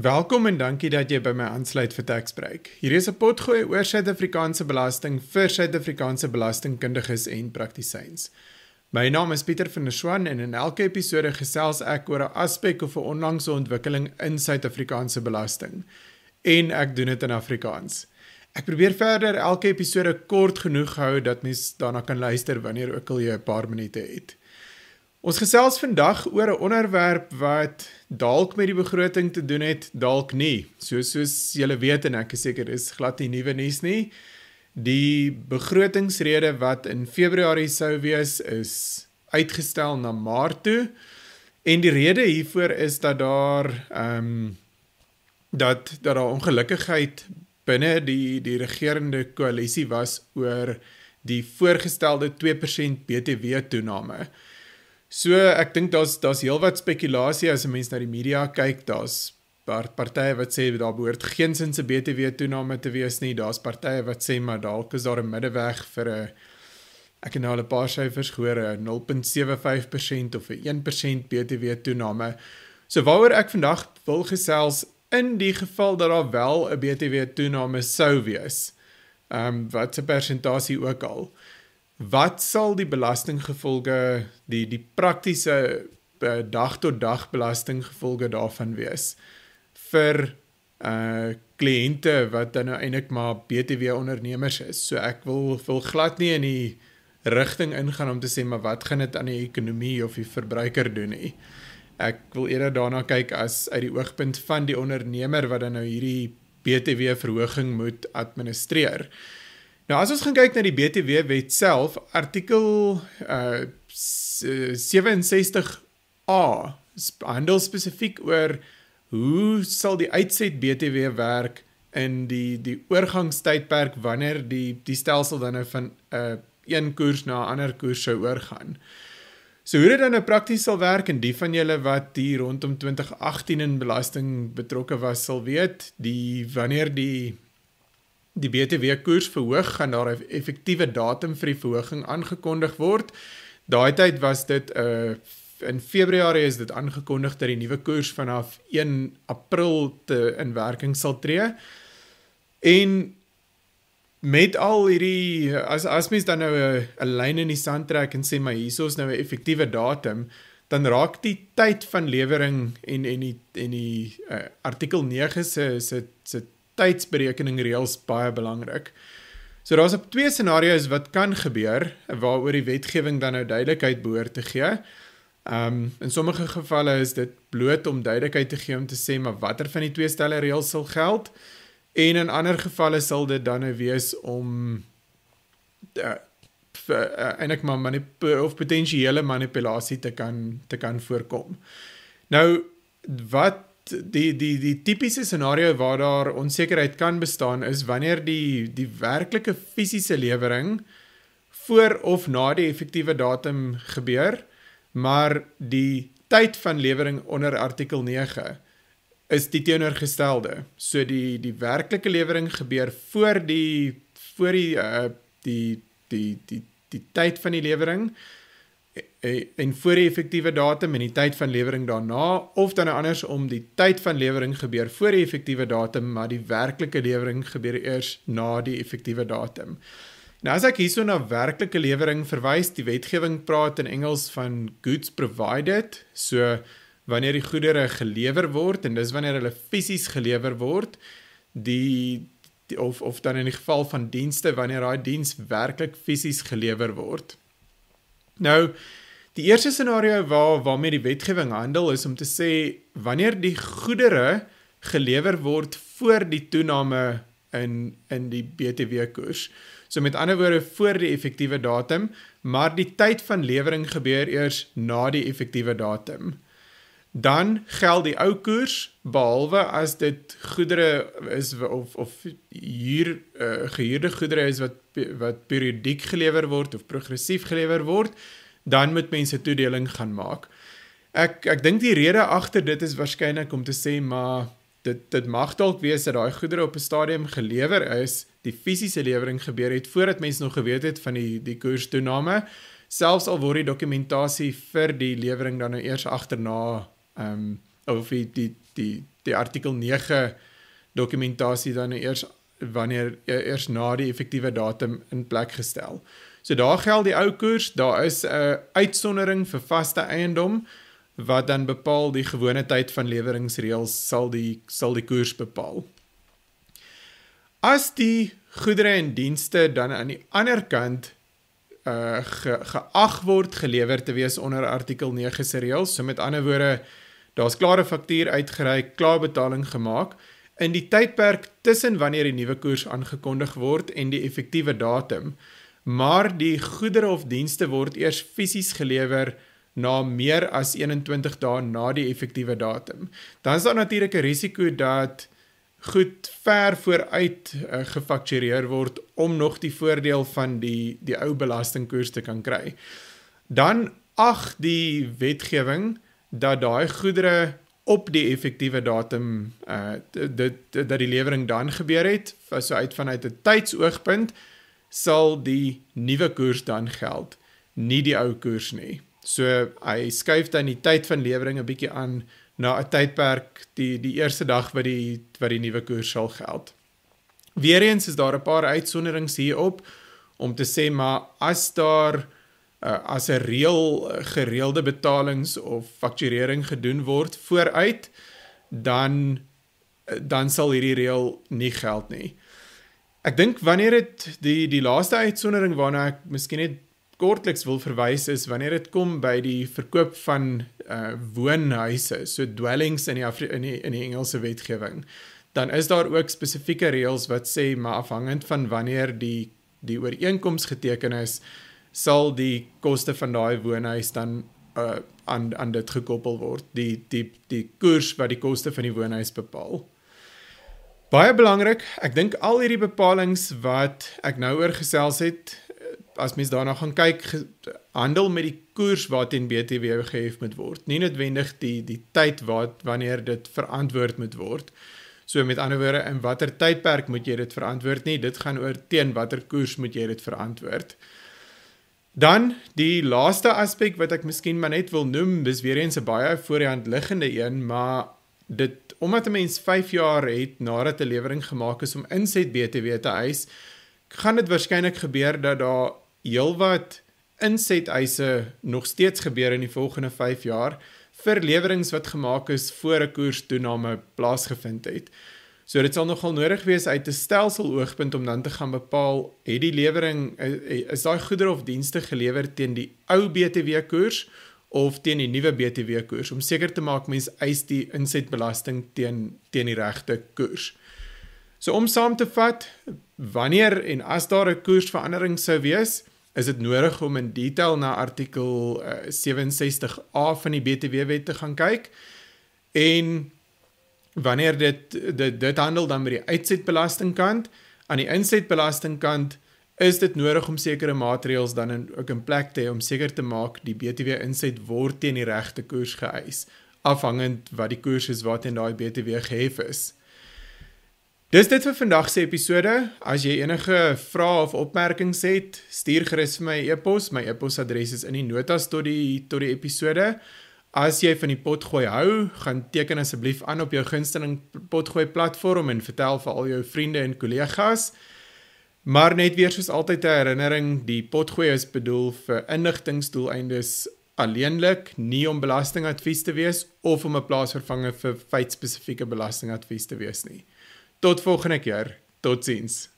Welkom en dankie dat jy by my aansluit vir Taxbreek. Hier is 'n potgooi oor Suid-Afrikaanse belasting vir Suid-Afrikaanse belastingkundiges en praktisyns. My naam is Pieter van der Swan en in elke episode gesels ek oor 'n aspek of 'n onlangse ontwikkeling in Suid-Afrikaanse belasting. En ek doen dit in Afrikaans. Ek probeer verder elke episode kort genoeg hou dat mens daarna kan luister wanneer ook al jy 'n paar minute het. Ons gesels vandag oor 'n onderwerp wat dalk met die begroting te doen het, dalk nie. Soos julle weet en ek is seker is glad nie nuwe nuus nie. Die begrotingsrede wat in Februarie sou wees is uitgestel na Maart toe. En die rede hiervoor is dat daar dat daar ongelukkigheid binne die regerende koalisie was oor die voorgestelde 2% BTW toename. So ek dink daar's heelwat spekulasie as 'n mens na die media kyk. Daar's partye wat sê daar behoort geensins 'n BTW toename te wees nie. Daar's partye wat sê maar dalk is daar 'n middeweg vir 'n ek het nou al 'n paar syfers gehoor, 'n 0.75% of 'n 1% BTW toename. So waaroor ek vandag wil gesels in die geval dat daar wel 'n BTW toename sou wees. Wat se persentasie ook al. Wat sal die belastinggevolge, die praktiese dag-tot-dag belastinggevolge daarvan wees vir kliënte wat dan nou eintlik maar BTW ondernemers is. So ek wil glad nie in die rigting ingaan om te sê maar wat gaan dit aan die ekonomie of die verbruiker doen nie. Ek wil eerder daarna kyk as uit die oogpunt van die ondernemer wat dan nou hierdie BTW verhoging moet administreer. Nou as ons gaan kyk na die BTW-wet self, artikel 67A handel spesifiek oor hoe sal die uitset BTW werk in die oorgangstydperk wanneer die stelsel dan nou van een koers na 'n ander koers sou oorgaan. So hoe dit dan nou prakties sal werk en die van julle wat hier rondom 2018 in belasting betrokke was sal weet, wanneer die BTW-koers verhoog, gaan daar 'n effektiewe datum vir die verhoging aangekondig word. Daai tyd was dit, in Februarie is dit aangekondig dat die nuwe koers vanaf 1 April in werking sal tree. En met al hierdie, as mens dan nou 'n lyn in die sand trek en sê, maar hierso is nou 'n effektiewe datum, dan raak die tyd van lewering en die artikel 9 se tydsberekening reëls baie belangrik. So daar's op 2 scenario's wat kan gebeur, waaroor die wetgewing dan nou duidelikheid behoort te gee. In sommige gevalle is dit bloot om duidelikheid te gee om te sê, maar watter van die 2 stelle reëls sal geld, en in ander gevalle sal dit dan nou wees om eintlik maar potensiële manipulasie te kan voorkom. Nou, wat die tipiese scenario waar daar onsekerheid kan bestaan is wanneer die werklike fisiese lewering voor of na die effektiewe datum gebeur, maar die tyd van lewering onder artikel 9 is die teenoorgestelde. So die werklike lewering gebeur voor die tyd van die lewering en voor die effektiewe datum en die tyd van lewering daarna, of dan andersom, die tyd van lewering gebeur voor die effektiewe datum, maar die werklike lewering gebeur eers na die effektiewe datum. Nou as ek hierso na werklike lewering verwys, die wetgewing praat in Engels van goods provided, so wanneer die goedere gelewer word, en dis wanneer hulle fisies gelewer word, of dan in die geval van dienste, wanneer daai diens werklik fisies gelewer word. Nou, die eerste scenario waarmee die wetgewing handel is om te sê, wanneer die goedere gelewer word voor die toename in die BTW-koers. So met ander woorde voor die effektiewe datum, maar die tyd van lewering gebeur eers na die effektiewe datum. Dan geld die ou koers, behalwe as dit goedere is of gehuurde goedere is wat periodiek gelewer word of progressief gelewer word, dan moet mense toedeling gaan maak. Ek dink die rede agter dit is waarskynlik om te sê, maar dit mag dalk wees dat daai goedere op 'n stadium gelewer is, die fisiese lewering gebeur het voordat mense nog geweet het van die koerstoename, selfs al word die dokumentasie vir die lewering dan nou eers agterna of die artikel 9 dokumentasie dan eers na die effektiewe datum in plek gestel. So daar geld die ou koers, daar is 'n uitsondering vir vaste eiendom, wat dan bepaal die gewone tyd van leweringsreëls sal die koers bepaal. As die goedere en dienste dan aan die ander kant geag word gelewer te wees onder artikel 9 se reëls, so met ander woorde, daar's klare faktuur uitgereik, klaar betaling gemaak, in die tydperk tussen wanneer die nuwe koers aangekondig word en die effektiewe datum, maar die goedere of dienste word eers fisies gelewer na meer as 21 dae na die effektiewe datum. Dan is daar natuurlik 'n risiko dat goed ver vooruit gefaktureer word om nog die voordeel van die ou belastingkoers te kan kry. Dan ag die wetgewing dat daai goedere op die effektiewe datum dat die lewering dan gebeur het, so vanuit 'n tydsoogpunt sal die nuwe koers dan geld, nie die ou koers nie. So hy skuif dan die tyd van lewering 'n bietjie aan na 'n tydperk die eerste dag wat die nuwe koers sal geld. Weereens is daar 'n paar uitsonderings hierop om te sê, maar as daar as 'n gereelde betalings of fakturering gedoen word vooruit, dan sal hierdie reël nie geld nie. Ek dink wanneer dit die laaste uitsondering waarna ek miskien net kortliks wil verwys is wanneer dit kom by die verkoop van woonhuise, so dwellings in die Engelse wetgewing, dan is daar ook spesifieke reëls wat sê, maar afhangend van wanneer die ooreenkoms geteken is, sal die koste van daai woonhuis dan aan dit gekoppel word, die koers wat die koste van die woonhuis bepaal. Baie belangrik, ek dink al hierdie bepalings wat ek nou oor gesels het, as mens daarna gaan kyk, handel met die koers waarteen BTW gehef moet word, nie noodwendig die tyd wanneer dit verantwoord moet word. So met ander woorde, in watter tydperk moet jy dit verantwoord nie, dit gaan oor teen watter koers moet jy dit verantwoord. Dan, die laaste aspek wat ek miskien maar net wil noem, dis weer eens 'n baie voor die hand liggende een, maar omdat 'n mens 5 jaar het nadat 'n lewering gemaak is om inset BTW te eis, gaan dit waarskynlik gebeur dat daar heelwat inset-eise nog steeds gebeur in die volgende 5 jaar vir lewerings wat gemaak is voor 'n koerstoename plaasgevind het. So dit sal nogal nodig wees uit 'n stelsel-oogpunt om dan te gaan bepaal, het die lewering, is daai goedere of dienste gelewer teen die ou BTW-koers of teen die nuwe BTW-koers, om seker te maak mens eis die insetbelasting teen die regte koers. So om saam te vat, wanneer en as daar 'n koersverandering sou wees, is dit nodig om in detail na artikel 67A van die BTW-wet te gaan kyk, en wanneer dit handel dan met die uitsetbelastingkant, aan die insetbelastingkant is dit nodig om sekere maatreëls dan ook in plek te hê om seker te maak die BTW inset word teen die regte koers geëis, afhangend wat die koers is waarteen daai BTW gehef is. Dis dit vir vandag se episode. As jy enige vrae of opmerkings het, stuur gerus vir my 'n e-pos. My e-posadres is in die notas tot die episode. As jy van die potgooi hou, gaan teken asseblief aan op jou gunsteling potgooi platform en vertel vir al jou vriende en kollegas. Maar net weer soos altyd 'n herinnering, die potgooi is bedoel vir inligtingsdoeleindes alleenlik, nie om belastingadvies te wees of om 'n plaasvervanger vir feitspesifieke belastingadvies te wees nie. Tot volgende keer. Totsiens.